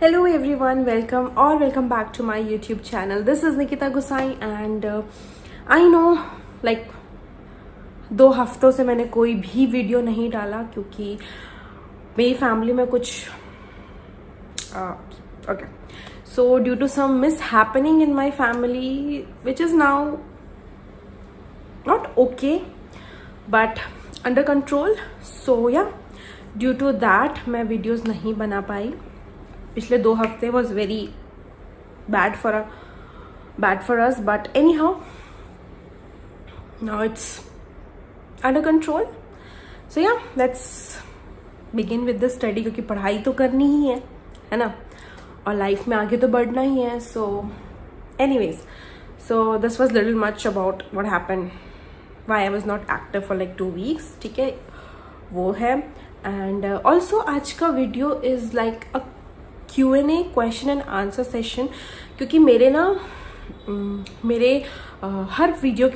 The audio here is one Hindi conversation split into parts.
Hello everyone, welcome back to my YouTube channel. This is Nikita Gusai and I know like 2 हफ्तों से मैंने कोई भी वीडियो नहीं डाला क्योंकि मेरी फैमिली में कुछ okay. So due to some mishappening in my family which is now not okay but under control. So yeah, due to that मैं वीडियोस नहीं बना पाई. पिछले 2 हफ्ते was very bad for us but anyhow now it's under control. So yeah let's begin with the study क्योंकि पढ़ाई तो करनी ही है ना, और लाइफ में आगे तो बढ़ना ही है. So anyways, so this was little much about what happened, why I was not active for like 2 weeks. ठीक है, वो है. एंड ऑल्सो आज का video is like a Q&A question and answer session, क्योंकि मेरे हर वीडियो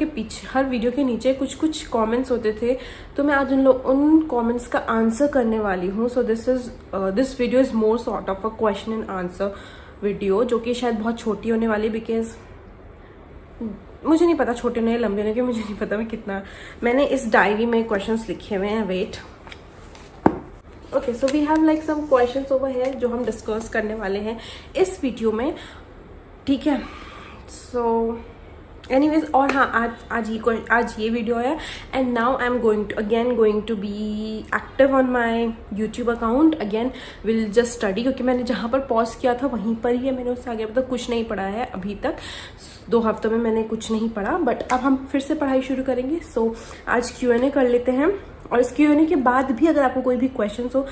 के नीचे कुछ कमेंट्स होते थे, तो मैं आज उन कमेंट्स का आंसर करने वाली हूँ. So this video is more sort of a question and answer video, जो कि शायद बहुत छोटी होने वाली, बिकॉज मुझे नहीं पता छोटे होने लंबे होने के, मुझे नहीं पता मैंने इस डायरी में क्वेश्चंस लिखे हुए हैं. Wait, okay, so we have like some questions over here जो हम डिस्कस करने वाले हैं इस वीडियो में. ठीक है, सो एनीवेज, और हाँ, आज ये वीडियो है. And now I am going to be active on my YouTube account. Again will just study, क्योंकि मैंने जहाँ पर पॉज किया था वहीं पर ही है. मैंने उससे आगे मतलब कुछ नहीं पढ़ा है अभी तक. 2 हफ्तों में मैंने कुछ नहीं पढ़ा, बट अब हम फिर से पढ़ाई शुरू करेंगे. सो आज Q&A कर लेते हैं, और इस Q&A के बाद भी अगर आपको कोई भी क्वेश्चन हो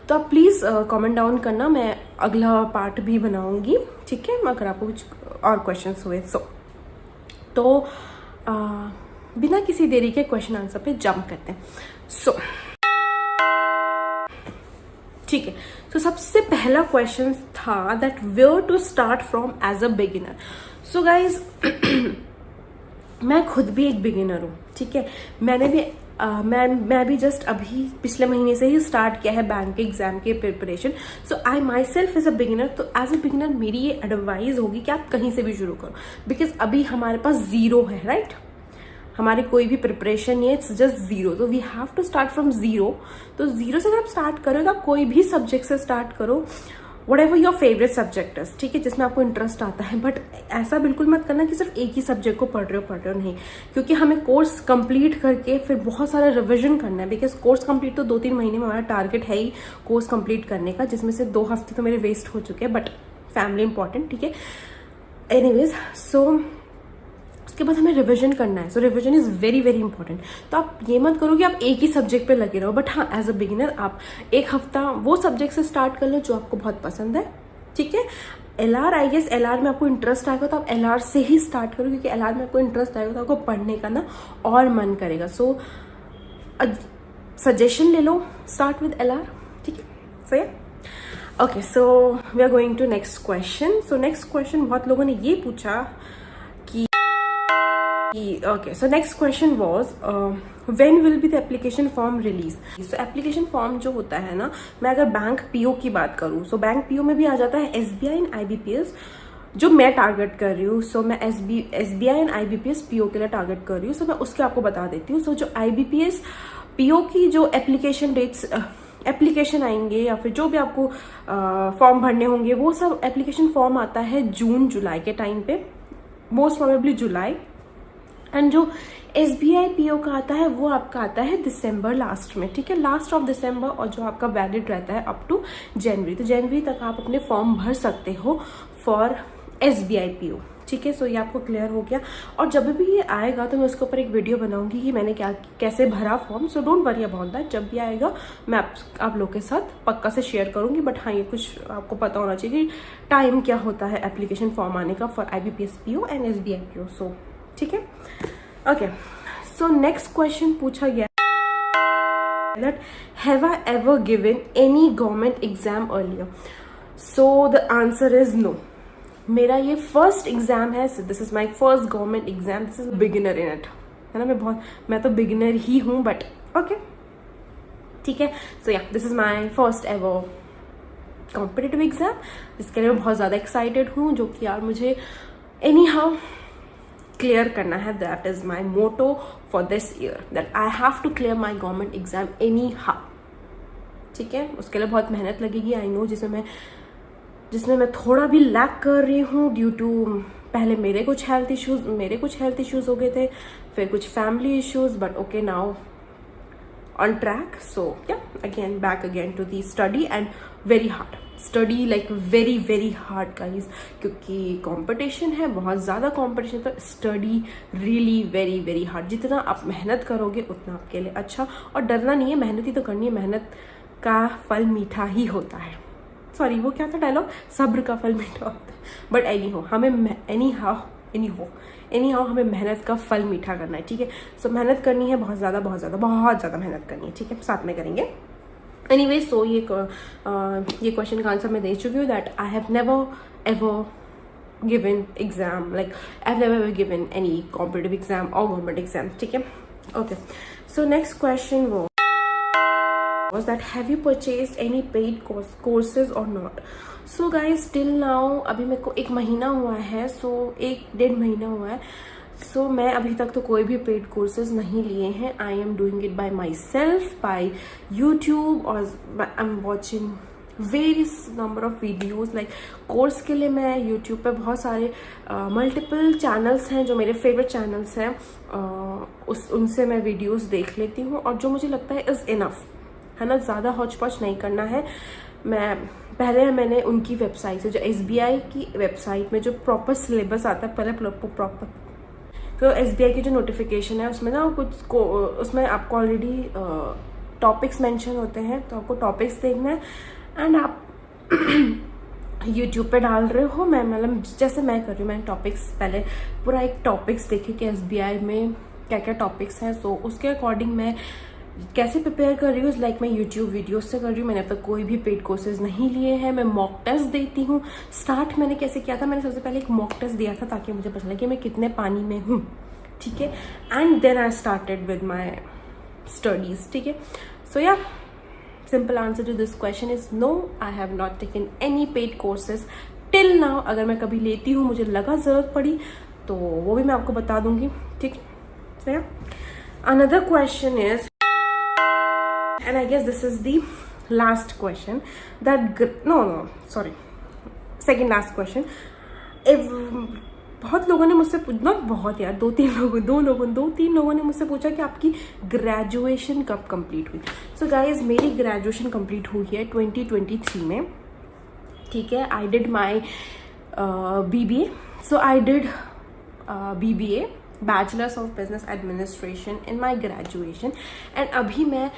तो आप प्लीज़ कमेंट डाउन करना, मैं अगला पार्ट भी बनाऊंगी. ठीक है, अगर आपको कुछ और क्वेश्चन हुए तो बिना किसी देरी के क्वेश्चन आंसर पे जंप करते हैं. सो ठीक है, तो सबसे पहला क्वेश्चन था that where to start from as a beginner. So guys, मैं खुद भी एक बिगिनर हूँ. ठीक है, मैंने भी मैं भी जस्ट अभी पिछले महीने से ही स्टार्ट किया है बैंक के एग्जाम के preparation. So I my self is a beginner. तो एज अ बिगिनर मेरी ये एडवाइस होगी कि आप कहीं से भी शुरू करो, बिकॉज अभी हमारे पास 0 है, राइट? हमारी कोई भी प्रिपरेशन नहीं है, इट्स जस्ट 0. तो we have to start from 0. तो 0 से अगर आप स्टार्ट करो तो आप कोई भी सब्जेक्ट से स्टार्ट करो, whatever your favorite subject is. ठीक है, जिसमें आपको इंटरेस्ट आता है. बट ऐसा बिल्कुल मत करना कि सिर्फ एक ही सब्जेक्ट को पढ़ रहे हो नहीं, क्योंकि हमें कोर्स कंप्लीट करके फिर बहुत सारा रिवीजन करना है. बिकॉज कोर्स कंप्लीट तो 2-3 महीने में हमारा टारगेट है ही कोर्स कंप्लीट करने का, जिसमें से 2 हफ्ते तो मेरे वेस्ट हो चुके हैं. But family important. ठीक है, एनीवेज, सो उसके बाद हमें रिवीजन करना है. So revision is very very important. तो आप ये मत करो कि आप एक ही सब्जेक्ट पे लगे रहो, बट हाँ, एज अ बिगिनर आप 1 हफ्ता वो सब्जेक्ट से स्टार्ट कर लो जो आपको बहुत पसंद है. ठीक है, LR, आई गेस LR में आपको इंटरेस्ट आएगा तो आप LR से ही स्टार्ट करो, क्योंकि LR में आपको इंटरेस्ट आएगा तो आपको पढ़ने का ना और मन करेगा. सो सजेशन ले लो, स्टार्ट विद LR. ठीक है, सही है. Okay, so we are going to next question. So next question बहुत लोगों ने ये पूछा कि okay, so next question was when will be the application form release. so application form जो होता है ना, मैं अगर बैंक PO की बात करूँ, so बैंक PO में भी आ जाता है SBI एंड IBPS जो मैं टारगेट कर रही हूँ. सो मैं SBI एंड IBPS PO के लिए टारगेट कर रही हूँ. सो मैं उसके आपको बता देती हूँ. सो जो IBPS PO की जो एप्लीकेशन डेट्स एप्लीकेशन आएंगे या फिर जो भी आपको फॉर्म भरने होंगे, वो सब एप्लीकेशन फॉर्म आता है जून-जुलाई के टाइम पे, मोस्ट प्रोबेबली जुलाई. एंड जो SBI PO का आता है वो आपका आता है दिसंबर लास्ट में. ठीक है, लास्ट ऑफ दिसंबर, और जो आपका वैलिड रहता है अप टू जनवरी. तो जनवरी तक आप अपने फॉर्म भर सकते हो फॉर SBI PO. ठीक है, सो ये आपको क्लियर हो गया. और जब भी ये आएगा तो मैं उसके ऊपर एक वीडियो बनाऊंगी कि मैंने कैसे भरा form. So don't worry about that. जब भी आएगा मैं आप लोग के साथ पक्का से शेयर करूंगी. बट हाँ, ये कुछ आपको पता होना चाहिए कि टाइम क्या होता है एप्लीकेशन फॉर्म आने का for IBPS PO and SBI PO. सो ठीक है, ओके. सो नेक्स्ट क्वेश्चन पूछा गया that have I ever given any government exam earlier. So the answer is no. मेरा ये फर्स्ट एग्जाम है. This is my first government exam. This is beginner in it, है ना. मैं तो बिगिनर ही हूँ, बट ओके, ठीक है. सो या, this is my first ever competitive exam, जिसके लिए मैं बहुत ज़्यादा एक्साइटेड हूँ, जो कि यार मुझे एनी हाउ क्लियर करना है. That is my motto for this year, that I have to clear my government exam anyhow. ठीक है, उसके लिए बहुत मेहनत लगेगी, आई नो, जिसमें मैं थोड़ा भी लैक कर रही हूँ ड्यू टू पहले मेरे कुछ हेल्थ इश्यूज हो गए थे, फिर कुछ family issues, but okay now on track. So yeah, back again to the study, and very hard study, like very hard guys, क्योंकि कंपटीशन है, बहुत ज़्यादा कंपटीशन. तो स्टडी रियली वेरी हार्ड. जितना आप मेहनत करोगे उतना आपके लिए अच्छा, और डरना नहीं है, मेहनत ही तो करनी है, मेहनत का फल मीठा ही होता है. सॉरी, वो क्या था डायलॉग, सब्र का फल मीठा होता है. बट एनी हाउ हमें मेहनत का फल मीठा करना है. ठीक है, सो मेहनत करनी है, बहुत ज़्यादा मेहनत करनी है. ठीक है, साथ में करेंगे. एनीवे, सो ये क्वेश्चन का आंसर मैं दे चुकी हूँ, that I have never ever given exam, like I have never ever given any competitive exam और गवर्नमेंट एग्जाम. ठीक है, okay. So next question was that have you purchased any paid courses or not? So guys, till now अभी मेरे को 1 महीना हुआ है, 1-1.5 महीना हुआ है. सो मैं अभी तक तो कोई भी पेड कोर्सेज नहीं लिए हैं. I am doing it by myself, by YouTube, और I am watching various number of videos. Like course के लिए मैं यूट्यूब पे बहुत सारे मल्टीपल चैनल्स हैं जो मेरे फेवरेट चैनल्स हैं, उनसे मैं वीडियोज़ देख लेती हूँ, और जो मुझे लगता है इज़ इनफ है ना, ज़्यादा हौच पौच नहीं करना है. मैंने उनकी वेबसाइट से, जो SBI की वेबसाइट में जो प्रॉपर सिलेबस आता है, पहले प्रॉपर, तो SBI की जो नोटिफिकेशन है उसमें ना उसमें आपको ऑलरेडी टॉपिक्स मेंशन होते हैं, तो आपको टॉपिक्स देखना है. एंड आप यूट्यूब पे डाल रहे हो, मैं मतलब जैसे मैं कर रही हूँ, मैंने टॉपिक्स पहले पूरा एक टॉपिक्स देखे कि SBI में क्या क्या टॉपिक्स हैं. सो उसके अकॉर्डिंग मैं कैसे प्रिपेयर कर रही हूँ, लाइक मैं यूट्यूब वीडियोस से कर रही हूँ. मैंने अब तक कोई भी पेड कोर्सेज नहीं लिए हैं. मैं मॉक टेस्ट देती हूँ. स्टार्ट मैंने कैसे किया था, मैंने सबसे पहले एक मॉक टेस्ट दिया था ताकि मुझे पता चले कि मैं कितने पानी में हूँ. ठीक है, and then I started with my studies. ठीक है, so yeah simple answer to this question is no, I have not taken any paid courses till now. अगर मैं कभी लेती हूँ, मुझे लगा ज़रूरत पड़ी, तो वो भी मैं आपको बता दूंगी. ठीक है, सो या another question is, and I guess this is the last question, second last question. बहुत लोगों ने मुझसे दो तीन लोगों ने मुझसे पूछा कि आपकी ग्रेजुएशन कब कंप्लीट हुई. सो गाइज, मेरी ग्रेजुएशन कंप्लीट हुई है 2023 में. ठीक है, I did my BBA. So I did BBA, bachelors of business administration, in my graduation. And अभी मैं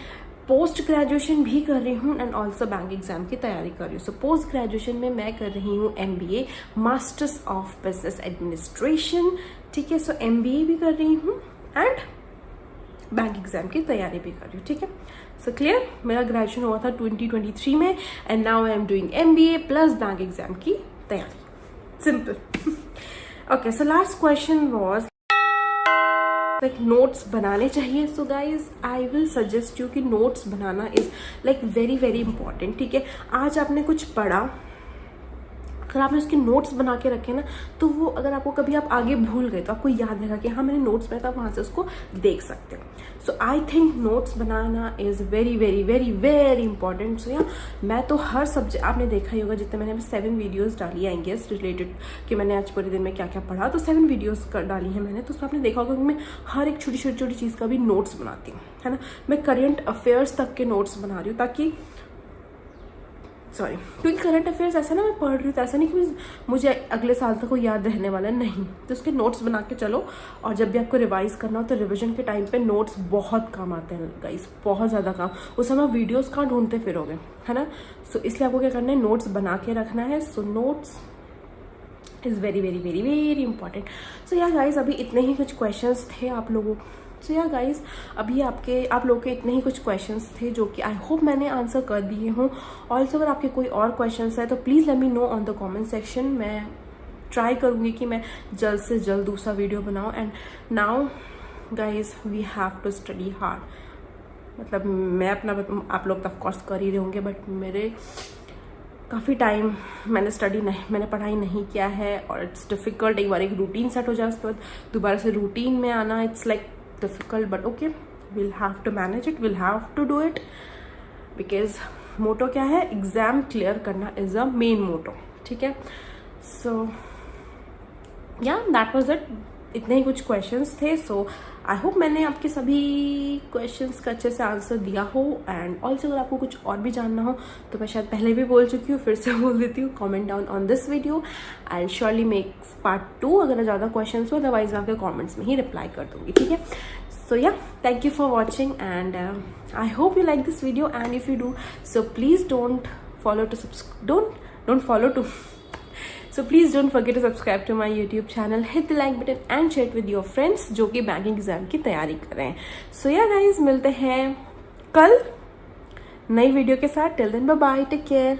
पोस्ट ग्रेजुएशन भी कर रही हूँ, एंड ऑल्सो बैंक एग्जाम की तैयारी कर रही हूँ. सो पोस्ट ग्रेजुएशन में मैं कर रही हूँ MBA, masters of business administration. ठीक है, सो MBA भी कर रही हूँ एंड बैंक एग्जाम की तैयारी भी कर रही हूँ. ठीक है, सो क्लियर. मेरा ग्रेजुएशन हुआ था 2023 में, and now I am doing MBA plus bank exam की तैयारी. Simple. Okay, so last question was like notes बनाने चाहिए. So guys, I will suggest you कि नोट्स बनाना इज लाइक वेरी इंपॉर्टेंट. ठीक है, आज आपने कुछ पढ़ा, अगर आपने उसके नोट्स बना के रखे ना, तो वो अगर आपको कभी आप आगे भूल गए तो आपको याद रहेगा कि हाँ मैंने नोट्स बनाया था, वहाँ से उसको देख सकते हो. सो आई थिंक नोट्स बनाना is very important. So yeah मैं तो हर सब्जेक्ट, आपने देखा ही होगा, जितने मैंने 7 वीडियोज़ डाली आई गेस रिलेटेड कि मैंने आज पूरे दिन में क्या क्या पढ़ा, तो 7 वीडियोज़ डाली है मैंने. तो उसमें आपने देखा होगा कि मैं हर एक छोटी चीज़ का भी नोट्स बनाती हूँ, है ना. मैं करेंट अफेयर्स तक के नोट्स बना रही हूँ, ताकि क्योंकि करंट अफेयर्स ऐसा ना मैं पढ़ रही हूँ, तो ऐसा नहीं कि मुझे अगले साल तक वो याद रहने वाला नहीं. तो उसके नोट्स बना के चलो, और जब भी आपको रिवाइज करना हो तो रिवीजन के टाइम पे नोट्स बहुत काम आते हैं गाइस, बहुत ज़्यादा काम. उस समय वीडियोस कहाँ ढूंढते फिरोगे, है ना. सो इसलिए आपको क्या करना है, नोट्स बना के रखना है. So notes is very important. So या गाइस, अभी इतने ही कुछ क्वेश्चंस थे आप लोगों. सो या गाइज, अभी आप लोगों के इतने ही कुछ क्वेश्चंस थे जो कि आई होप मैंने आंसर कर दिए हों. ऑल्सो अगर आपके कोई और क्वेश्चंस है तो please let me know on the comment section. मैं ट्राई करूँगी कि मैं जल्द से जल्द दूसरा वीडियो बनाऊँ. And now guys, we have to study hard. मतलब मैं अपना, आप लोग तो ऑफकोर्स कर ही रहे होंगे, बट मेरे काफ़ी टाइम मैंने पढ़ाई नहीं किया है और इट्स डिफ़िकल्ट। एक बार एक रूटीन सेट हो जाए उसके बाद दोबारा से रूटीन में आना it's like difficult, but okay will have to manage it, will have to do it, because motto क्या है, एग्ज़ाम क्लियर करना इज़ अ मेन मोटो, ठीक है। सो या दैट वाज इट, इतने ही कुछ क्वेश्चंस थे। सो आई होप मैंने आपके सभी क्वेश्चंस का अच्छे से आंसर दिया हो। एंड ऑल्सो अगर आपको कुछ और भी जानना हो तो मैं शायद पहले भी बोल चुकी हूँ, फिर से बोल देती हूँ, comment down on this video, I surely make part 2 अगर ज़्यादा क्वेश्चन हो, अदरवाइज मैं आपके कॉमेंट्स में ही रिप्लाई कर दूँगी, ठीक है। So yeah, thank you for watching and I hope you like this video, and if you do, so please don't forget to subscribe to my YouTube channel, hit the like button and share it with your friends जो कि बैंकिंग एग्जाम की तैयारी कर रहे हैं। So yeah guys, मिलते हैं कल नई वीडियो के साथ। Till then, bye bye, take care।